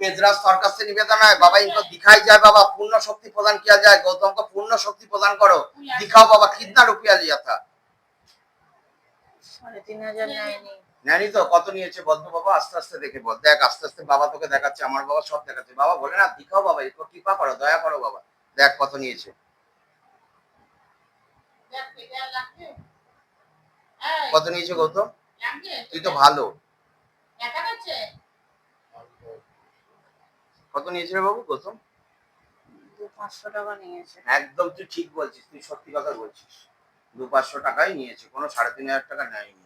पेदराज circus से निवेदन है बाबा इनको दिखाई जाए बाबा पूर्ण शक्ति प्रदान किया जाए गौतम को पूर्ण शक्ति प्रदान करो दिखाओ बाबा कितना रुपया लिया था 3,500 নেয়নি। জানি তো কত নিয়েছে বদ্ধ বাবা আস্তে আস্তে দেখে বল দেখ আস্তে আস্তে বাবা তোকে দেখাচ্ছে আমার বাবা সব দেখাচ্ছে বাবা বলে না দিখাও বাবা একটু কৃপা করো দয়া করো বাবা দেখ কত নিয়েছে দেখ, এটা লাগবে? কত নিয়েছে গৌতম লাগবে? তুই তো ভালো দেখা যাচ্ছে? কত নিয়েছে রে বাবু গৌতম 500 টাকা নিয়েছে। একদম তুই ঠিক বলছিস তুই সত্যি কথা বলছিস 200-500 টাকাই নিয়েছে কোনো 3,500 টাকা নেয়নি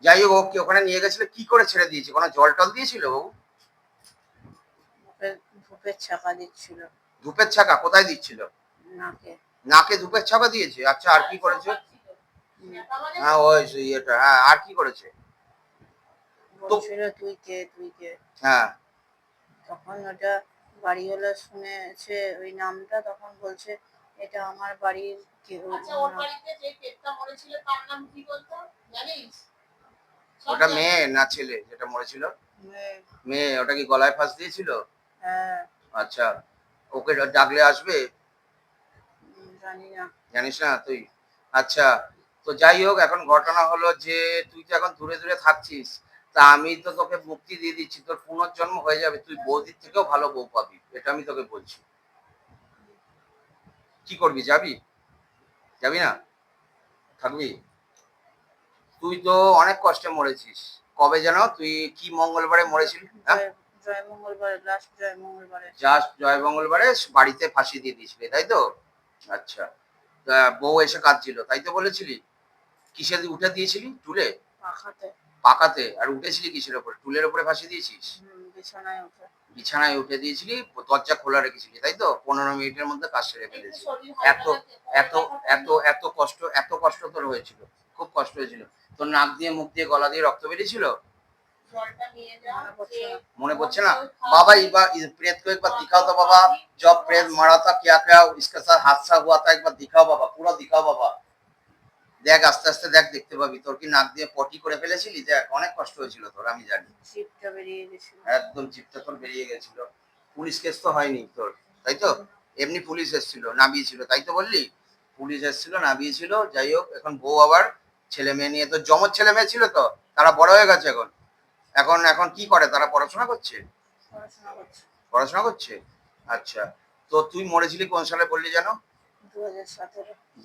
যাই হোক ওকে ওখানে নিয়ে গেছিল কি করে ছেড়ে দিয়েছে কোনো জল টল দিয়েছিল বাবু ধূপের ছাপা দিচ্ছিল ধূপের ছাকা কোথায় দিচ্ছিল নাকে। নাকে ধূপের ছাকা দিয়েছে আচ্ছা আর কি করেছে হ্যাঁ ওই ইয়েটা হ্যাঁ আর কি করেছে বলছিল তুই কে। হ্যাঁ তখন ওটা বাড়িওয়ালা শুনেছে ওই নামটা, তখন বলছে এটা আমার বাড়ির কেউ। আচ্ছা, ওর বাড়িতে যে পেটটা মরেছিল তার নাম কি বলতো জানিস? ওটা মেয়ে না ছেলে যেটা মরেছিল মেয়ে ওটা কি গলায় ফাঁস দিয়েছিল হ্যাঁ। আচ্ছা ওকে ডাকলে আসবে জানি না। জানিস না তুই আচ্ছা তো যাই হোক এখন ঘটনা হলো যে তুই তো এখন দূরে দূরে থাকছিস তা আমি তো তোকে মুক্তি দিয়ে দিচ্ছি তোর পুনর্জন্ম হয়ে যাবে তুই বৌদির থেকেও ভালো বউ পাবি এটা আমি তোকে বলছি কি করবি যাবি যাবি না থাকবি তুই তো অনেক কষ্টে মরেছিস কবে যেন তুই কি মঙ্গলবারে মরেছিলি জয় মঙ্গলবারে, লাস্ট জয় মঙ্গলবারে। জাস্ট জয় মঙ্গলবারে বাড়িতে ফাঁসি দিয়ে দিয়েছিলি তাই তো আচ্ছা তা বউ এসে কাঁদছিল তাই তো বলেছিলি কিসে উঠে দিয়েছিলি টুলে পাখাতে। পাকাতে আর উঠেছিলি কিসের উপরে টুলের উপরে ফাঁসি দিয়েছিস বিছানায় উঠে। বিছানায় উঠে দিয়েছিলি দরজা খোলা রেখেছিলি তাই তো 15 মিনিটের মধ্যে কাজ সেরে ফেলেছিস এত এত এত এত কষ্ট তোর হয়েছিল খুব কষ্ট হয়েছিল তোর নাক দিয়ে মুখ দিয়ে গলা দিয়ে রক্ত বেরিয়েছিল মনে পড়ছে না बाबा इस प्रेत को एक बार दिखाओ तो बाबा जब प्रेत मरा था क्या क्या इसके साथ हादसा हुआ था एक बार दिखाओ बाबा पूरा दिखाओ बाबा দেখ আস্তে আস্তে দেখ দেখতে পাবি তোর কি নাক দিয়ে পটি করে ফেলেছিলি দেখ অনেক কষ্ট হয়েছিল তোর আমি জানি জিভটা বেরিয়ে গেছিল একদম জিভটা তোর বেরিয়ে গেছিল পুলিশ কেস তো হয়নি তোর তাই তো এমনি পুলিশ এসেছিল নামিয়েছিল তাই তো বললি পুলিশ এসেছিল নামিয়েছিল যাই হোক এখন বউ আবার ছেলে মেয়ে নিয়ে তো জমজ ছেলে মেয়ে ছিল তো তারা বড় হয়ে গেছে এখন এখন এখন কি করে তারা পড়াশোনা করছে পড়াশোনা করছে আচ্ছা তো তুই মরেছিলি কোন সালে বললি জানো 2017